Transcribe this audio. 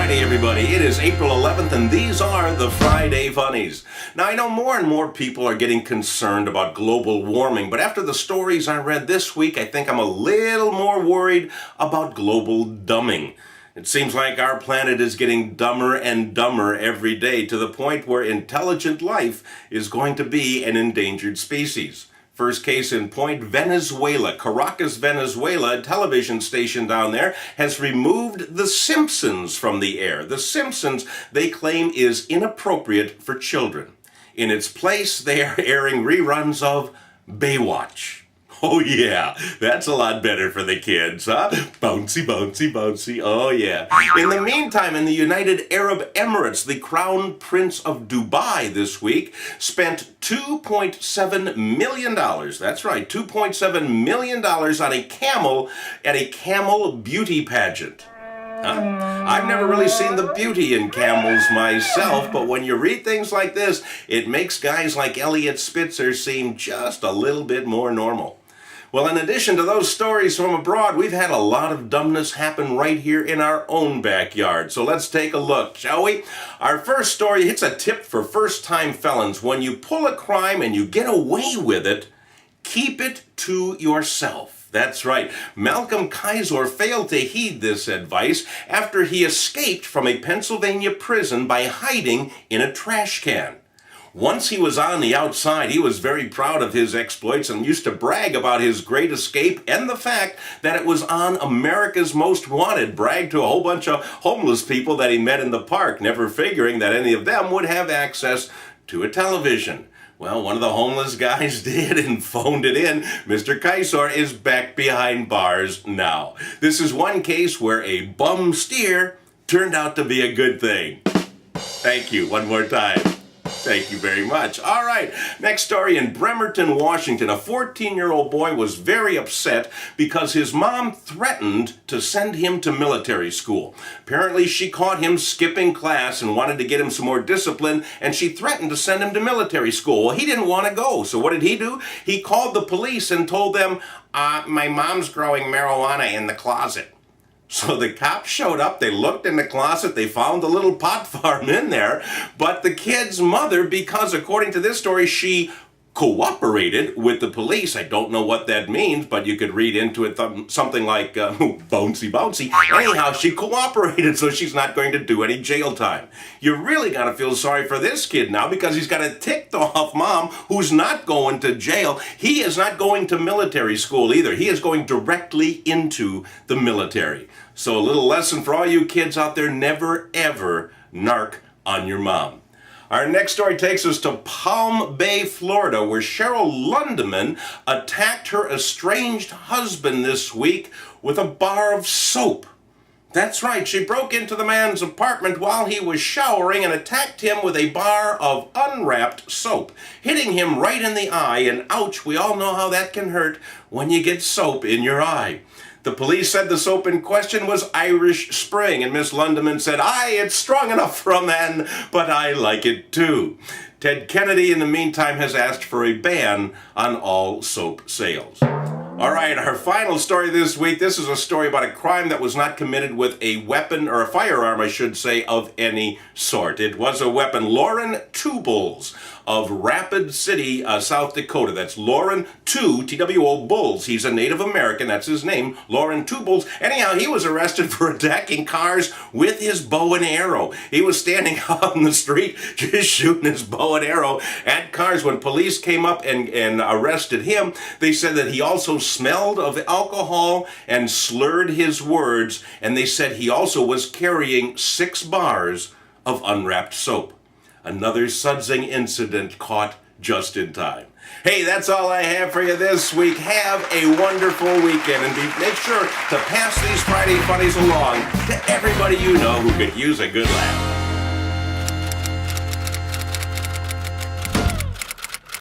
Friday, everybody. It is April 11th, and these are the Friday Funnies. Now, I know more and more people are getting concerned about global warming, but after the stories I read this week, I think I'm a little more worried about global dumbing. It seems like our planet is getting dumber and dumber every day to the point where intelligent life is going to be an endangered species. First case in point, Venezuela. Caracas, Venezuela, a television station down there, has removed The Simpsons from the air. The Simpsons, they claim, is inappropriate for children. In its place, they are airing reruns of Baywatch. Oh yeah, that's a lot better for the kids, huh? Bouncy, bouncy, bouncy, oh yeah. In the meantime, in the United Arab Emirates, the Crown Prince of Dubai this week spent $2.7 million, that's right, $2.7 million on a camel at a camel beauty pageant. I've never really seen the beauty in camels myself, but when you read things like this, it makes guys like Elliot Spitzer seem just a little bit more normal. Well, in addition to those stories from abroad, we've had a lot of dumbness happen right here in our own backyard. So let's take a look, shall we? Our first story, it's a tip for first-time felons. When you pull a crime and you get away with it, keep it to yourself. That's right. Malcolm Kaiser failed to heed this advice after he escaped from a Pennsylvania prison by hiding in a trash can. Once he was on the outside, he was very proud of his exploits and used to brag about his great escape and the fact that it was on America's Most Wanted, bragged to a whole bunch of homeless people that he met in the park, never figuring that any of them would have access to a television. Well, one of the homeless guys did and phoned it in. Mr. Kaiser is back behind bars now. This is one case where a bum steer turned out to be a good thing. Thank you. One more time. Thank you very much. All right, next story in Bremerton, Washington. A 14-year-old boy was very upset because his mom threatened to send him to military school. Apparently, she caught him skipping class and wanted to get him some more discipline, and she threatened to send him to military school. Well, he didn't want to go, so what did he do? He called the police and told them, my mom's growing marijuana in the closet. So the cops showed up, they looked in the closet, they found the little pot farm in there, but the kid's mother, because according to this story, she cooperated with the police. I don't know what that means, but you could read into it something like bouncy, bouncy. Anyhow, she cooperated, so she's not going to do any jail time. You really got to feel sorry for this kid now because he's got a ticked off mom who's not going to jail. He is not going to military school either. He is going directly into the military. So a little lesson for all you kids out there, never ever narc on your mom. Our next story takes us to Palm Bay, Florida, where Cheryl Lundeman attacked her estranged husband this week with a bar of soap. That's right, she broke into the man's apartment while he was showering and attacked him with a bar of unwrapped soap, hitting him right in the eye, and ouch, we all know how that can hurt when you get soap in your eye. The police said the soap in question was Irish Spring, and Miss Lundeman said, it's strong enough for a man, but I like it too. Ted Kennedy, in the meantime, has asked for a ban on all soap sales. All right, our final story this week. This is a story about a crime that was not committed with a weapon, or a firearm, I should say, of any sort. It was a weapon. Lauren Tubals of Rapid City, South Dakota. That's Lauren Two Bulls. He's a Native American. That's his name, Lauren Tubals. Anyhow, he was arrested for attacking cars with his bow and arrow. He was standing out in the street just shooting his bow and arrow at cars. When police came up and arrested him, they said that he also smelled of alcohol and slurred his words, and they said he also was carrying 6 bars of unwrapped soap. Another sudsing incident caught just in time. Hey, that's all I have for you this week. Have a wonderful weekend, and make sure to pass these Friday Funnies along to everybody you know who could use a good laugh.